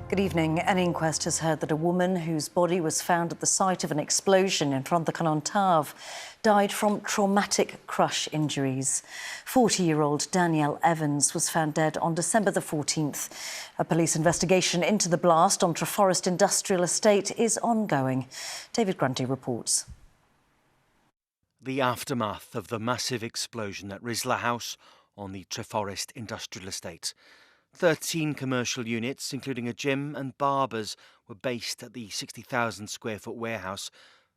Good evening. An inquest has heard that a woman whose body was found at the site of an explosion in Rhondda Cynon Taf died from traumatic crush injuries. 40-year-old Danielle Evans was found dead on December the 14th. A police investigation into the blast on Treforest Industrial Estate is ongoing. David Grundy reports. The aftermath of the massive explosion at Risla House on the Treforest Industrial Estate. 13 commercial units, including a gym and barbers, were based at the 60,000 square foot warehouse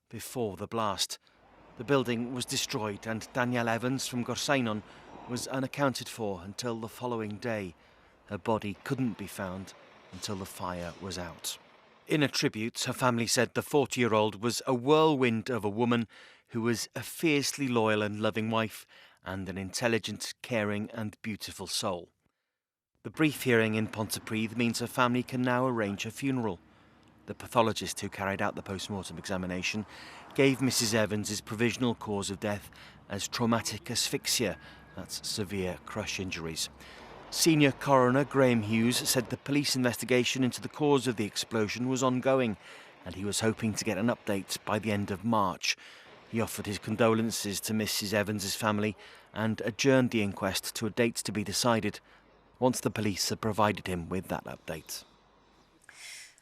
before the blast. The building was destroyed and Danielle Evans from Gorseinon was unaccounted for until the following day. Her body couldn't be found until the fire was out. In a tribute, her family said the 40-year-old was a whirlwind of a woman who was a fiercely loyal and loving wife and an intelligent, caring and beautiful soul. The brief hearing in Pontypridd means her family can now arrange a funeral. The pathologist who carried out the post-mortem examination gave Mrs Evans' provisional cause of death as traumatic asphyxia, that's severe crush injuries. Senior coroner Graham Hughes said the police investigation into the cause of the explosion was ongoing and he was hoping to get an update by the end of March. He offered his condolences to Mrs Evans' family and adjourned the inquest to a date to be decided once the police had provided him with that update.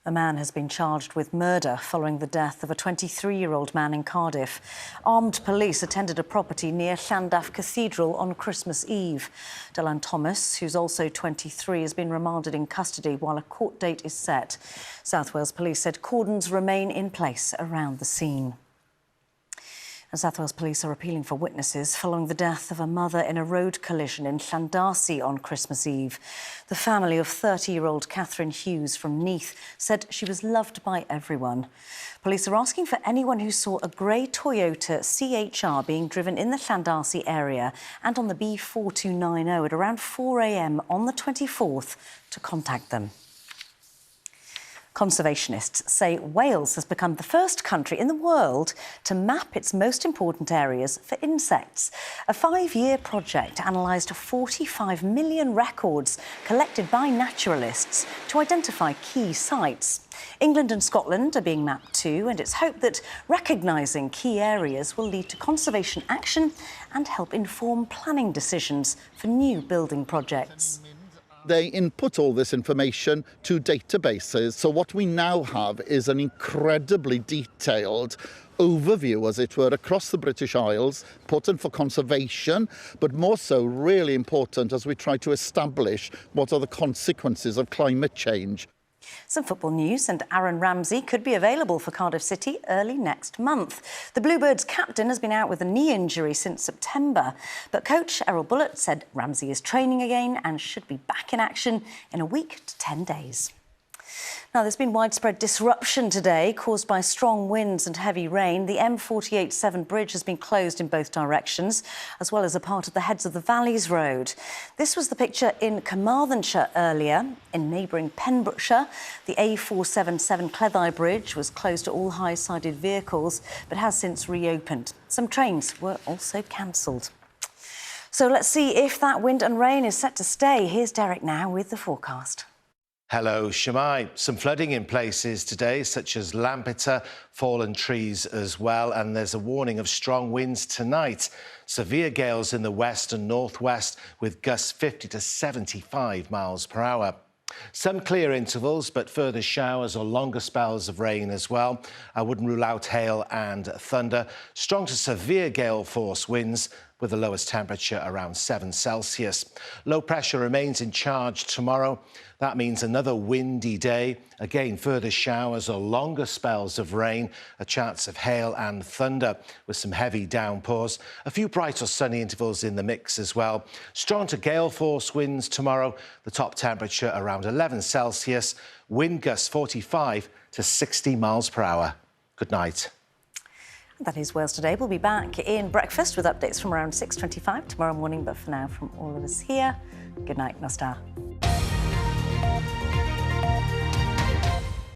A man has been charged with murder following the death of a 23-year-old man in Cardiff. Armed police attended a property near Llandaff Cathedral on Christmas Eve. Dylan Thomas, who's also 23, has been remanded in custody while a court date is set. South Wales Police said cordons remain in place around the scene. And South Wales Police are appealing for witnesses following the death of a mother in a road collision in Llandarcy on Christmas Eve. The family of 30-year-old Catherine Hughes from Neath said she was loved by everyone. Police are asking for anyone who saw a grey Toyota CHR being driven in the Llandarcy area and on the B4290 at around 4 a.m. on the 24th to contact them. Conservationists say Wales has become the first country in the world to map its most important areas for insects. A 5-year project analysed 45 million records collected by naturalists to identify key sites. England and Scotland are being mapped too, and it's hoped that recognising key areas will lead to conservation action and help inform planning decisions for new building projects. They input all this information to databases. So what we now have is an incredibly detailed overview, as it were, across the British Isles, important for conservation, but more so really important as we try to establish what are the consequences of climate change. Some football news, and Aaron Ramsey could be available for Cardiff City early next month. The Bluebirds' captain has been out with a knee injury since September, but coach Errol Bullett said Ramsey is training again and should be back in action in a week to 10 days. Now, there's been widespread disruption today caused by strong winds and heavy rain. The M48-7 bridge has been closed in both directions, as well as a part of the Heads of the Valleys road. This was the picture in Carmarthenshire earlier. In neighbouring Pembrokeshire, the A477 Cleddau Bridge was closed to all high-sided vehicles, but has since reopened. Some trains were also cancelled. So let's see if that wind and rain is set to stay. Here's Derek now with the forecast. Hello, Shemai. Some flooding in places today, such as Lampeter, fallen trees as well, and there's a warning of strong winds tonight. Severe gales in the west and northwest with gusts 50 to 75 miles per hour. Some clear intervals, but further showers or longer spells of rain as well. I wouldn't rule out hail and thunder. Strong to severe gale force winds with the lowest temperature around 7 Celsius. Low pressure remains in charge tomorrow. That means another windy day. Again, further showers or longer spells of rain, a chance of hail and thunder with some heavy downpours. A few bright or sunny intervals in the mix as well. Strong to gale force winds tomorrow. The top temperature around 11 Celsius. Wind gusts 45 to 60 miles per hour. Good night. That is Wales Today. We'll be back in breakfast with updates from around 6:25 tomorrow morning. But for now, from all of us here, good night, Nostar.